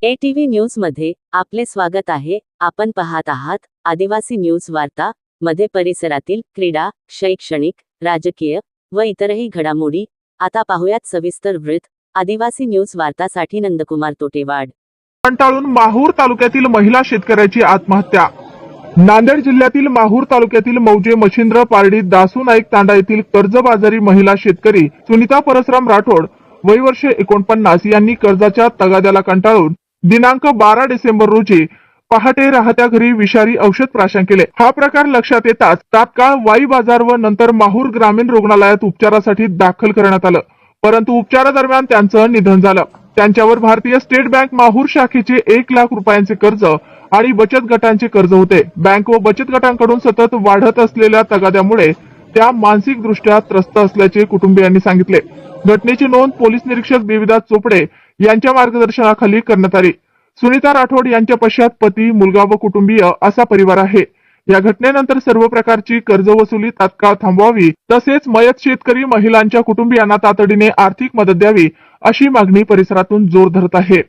ATV news मध्ये आपले स्वागत आहे। आपण पाहत आहात आदिवासी न्यूज वार्ता मध्ये परिसरातील क्रीडा, शैक्षणिक, राजकीय व इतरही घडामोडी। आता पाहूयात सविस्तर वृत्त। आदिवासी न्यूज वार्तासाठी नंदकुमार तोटेवाड। कंटाळून माहूर तालुक्यातील महिला शेतकऱ्याची आत्महत्या। नांदेड जिल्ह्यातील माहूर तालुक्यातील मौजे मच्छिंद्र पारडी दासू नाईक तांडा येथील कर्जबाजारी महिला शेतकरी सुनीता परसराम राठोड वय वर्ष 49 यांनी कर्जाच्या तगाद्याला कंटाळून दिनांक 12 डिसेंबर रोजी पहाटे राहत्या घरी विषारी औषध प्राशन केले। हा प्रकार लक्षात येताच तात्काळ वाई बाजार व नंतर माहूर ग्रामीण रुग्णालयात उपचारासाठी दाखल करण्यात आलं, परंतु उपचारादरम्यान त्यांचं निधन झालं। त्यांच्यावर भारतीय स्टेट बँक माहूर शाखेचे 1 लाख रुपयांचे कर्ज आणि बचत गटांचे कर्ज होते। बँक व बचत गटांकडून सतत वाढत असलेल्या तगाद्यामुळे त्या मानसिकदृष्ट्या त्रस्त असल्याचे कुटुंबियांनी सांगितले। घटनेची नोंद पोलीस निरीक्षक देविदास चोपडे यांच्या मार्गदर्शनाखाली करण्यात आली। सुनीता राठोड यांच्या पश्चात पती, मुलगा व कुटुंबीय असा परिवार आहे। या घटनेनंतर सर्व प्रकारची कर्ज वसुली तात्काळ थांबवावी, तसेच मयत शेतकरी महिलांच्या कुटुंबियांना तातडीने आर्थिक मदत द्यावी अशी मागणी परिसरातून जोर धरत आहे।